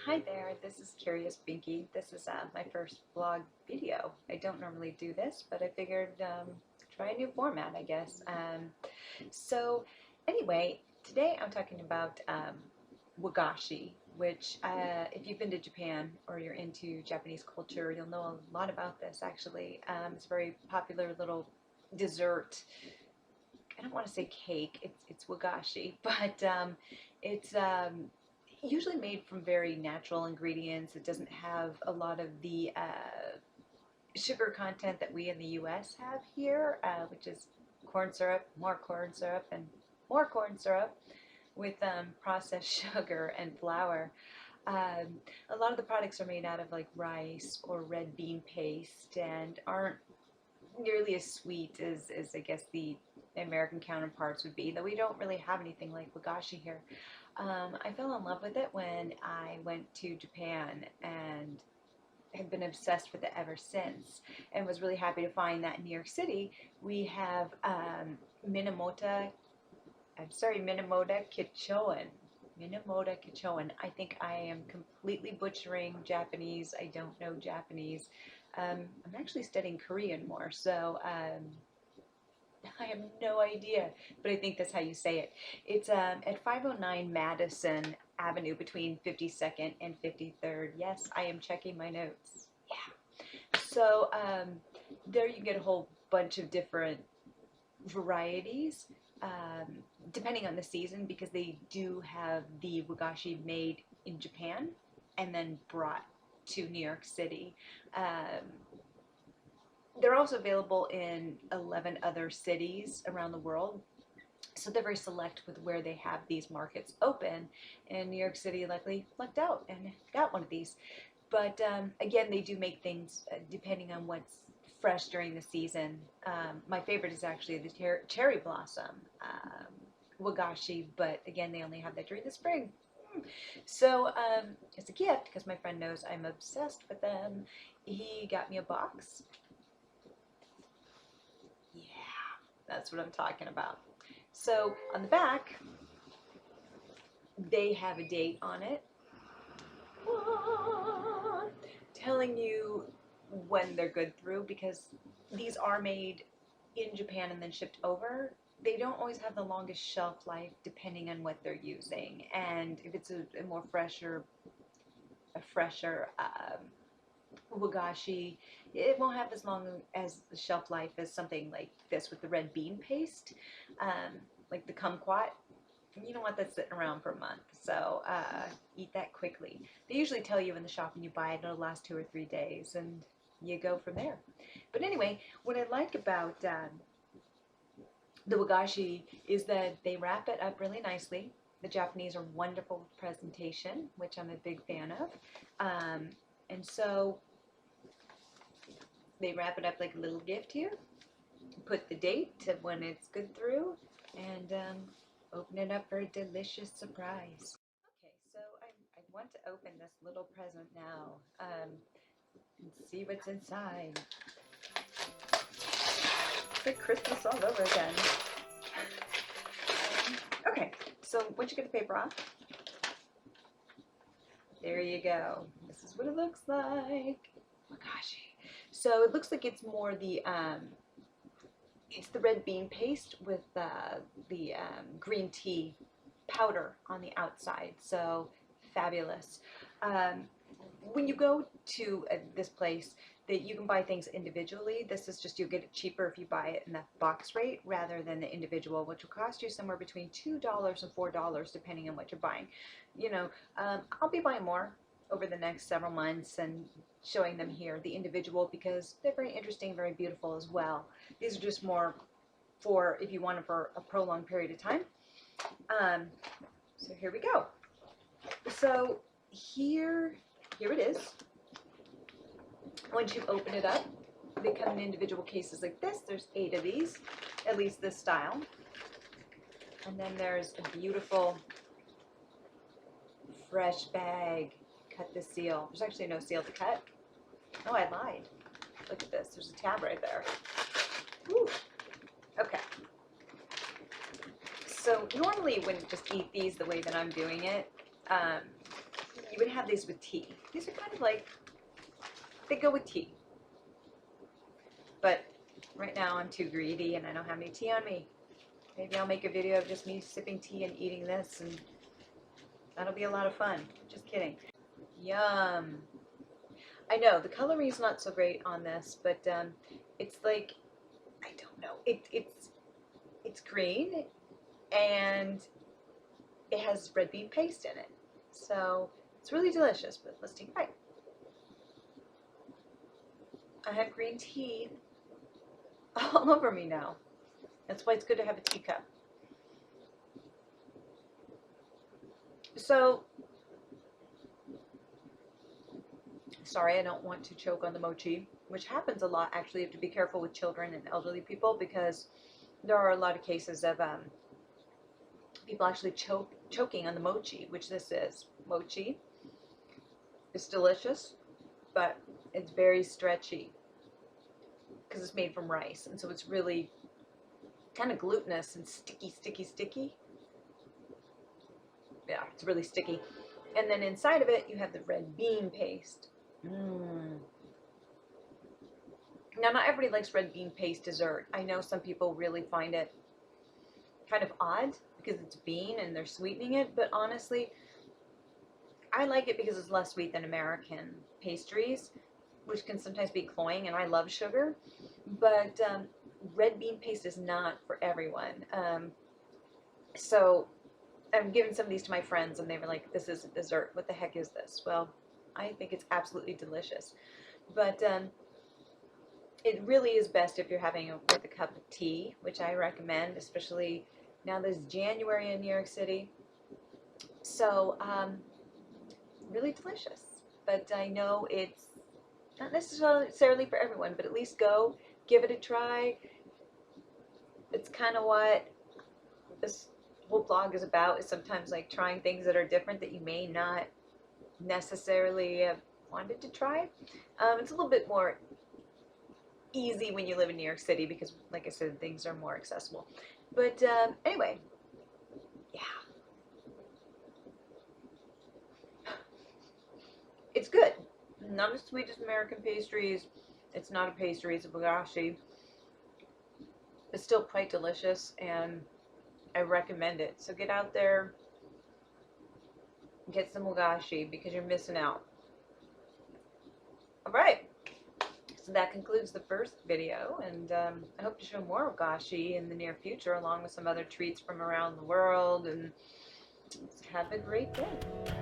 Hi there, this is Curious Binky. This is my first vlog video. I don't normally do this, but I figured try a new format, I guess. So anyway, today I'm talking about Wagashi, which if you've been to Japan or you're into Japanese culture, you'll know a lot about this actually. It's a very popular little dessert. I don't want to say cake, it's Wagashi, but it's usually made from very natural ingredients. It doesn't have a lot of the sugar content that we in the US have here, which is corn syrup, and more corn syrup with processed sugar and flour. A lot of the products are made out of like rice or red bean paste and aren't nearly as sweet as I guess the American counterparts would be, though we don't really have anything like Wagashi here. I fell in love with it when I went to Japan and have been obsessed with it ever since, and was really happy to find that in New York City we have Minamoto Kichoen. Minamoto Kichoen. I think I am completely butchering Japanese. I don't know Japanese. I'm actually studying Korean more, so I have no idea, but I think that's how you say it. It's at 509 Madison Avenue between 52nd and 53rd. Yes, I am checking my notes. Yeah. So there you get a whole bunch of different varieties, depending on the season, because they do have the Wagashi made in Japan and then brought to New York City. They're also available in 11 other cities around the world. So they're very select with where they have these markets open. And New York City luckily lucked out and got one of these. But again, they do make things depending on what's fresh during the season. My favorite is actually the cherry blossom Wagashi, but again, they only have that during the spring. So as a gift, because my friend knows I'm obsessed with them, he got me a box. Yeah, that's what I'm talking about. So on the back, they have a date on it telling you when they're good through, because these are made in Japan and then shipped over. They don't always have the longest shelf life depending on what they're using, and if it's a more fresher Wagashi, it won't have as long as the shelf life as something like this with the red bean paste, like the kumquat. You don't want that sitting around for a month, so eat that quickly. They usually tell you in the shop when you buy it it'll last 2 or 3 days, and you go from there. But anyway, what I like about the Wagashi is that they wrap it up really nicely. The Japanese are wonderful with presentation, which I'm a big fan of. And so they wrap it up like a little gift here, put the date of when it's good through, and open it up for a delicious surprise. Okay, so I want to open this little present now and see what's inside. It's like Christmas all over again. Okay, so once you get the paper off, there you go. This is what it looks like. Oh gosh. So it looks like it's more the it's the red bean paste with the green tea powder on the outside. So fabulous. When you go to this place, that you can buy things individually. This is just, you'll get it cheaper if you buy it in the box rate rather than the individual, which will cost you somewhere between $2 and $4 depending on what you're buying. You know, I'll be buying more over the next several months and showing them here, the individual, because they're very interesting, very beautiful as well. These are just more for if you want it for a prolonged period of time. So here we go. So here it is. Once you open it up, they come in individual cases like this. There's 8 of these, at least this style. And then there's a beautiful fresh bag. Cut the seal. There's actually no seal to cut. Oh, I lied. Look at this. There's a tab right there. Woo. Okay. So normally you wouldn't just eat these the way that I'm doing it. you would have these with tea. These are kind of like, they go with tea. But right now I'm too greedy and I don't have any tea on me. Maybe I'll make a video of just me sipping tea and eating this, and that'll be a lot of fun. Just kidding. Yum. I know the coloring's not so great on this, but it's like, I don't know. It's green and it has red bean paste in it. So it's really delicious, but let's take a bite. I have green tea all over me now. That's why it's good to have a teacup. So, sorry, I don't want to choke on the mochi, which happens a lot. Actually, you have to be careful with children and elderly people because there are a lot of cases of people actually choking on the mochi, which this is. Mochi. It's delicious, but it's very stretchy because it's made from rice, and so it's really kind of glutinous and sticky. Yeah, it's really sticky. And then inside of it, you have the red bean paste. Now, not everybody likes red bean paste dessert. I know some people really find it kind of odd because it's bean and they're sweetening it, but honestly, I like it because it's less sweet than American pastries, which can sometimes be cloying, and I love sugar, but red bean paste is not for everyone. So I'm giving some of these to my friends, and they were like, this isn't dessert. What the heck is this? Well, I think it's absolutely delicious. But it really is best if you're having it with a cup of tea, which I recommend, especially now this January in New York City. So, really delicious. But I know it's not necessarily for everyone, but at least go, give it a try. It's kind of what this whole blog is about, is sometimes like trying things that are different that you may not necessarily have wanted to try. It's a little bit more easy when you live in New York City because, like I said, things are more accessible. But anyway, yeah. It's good. Not as sweet as American pastries. It's not a pastry, it's a Wagashi. It's still quite delicious, and I recommend it. So get out there, get some Wagashi because you're missing out. Alright, so that concludes the first video, and I hope to show more Wagashi in the near future along with some other treats from around the world, and have a great day.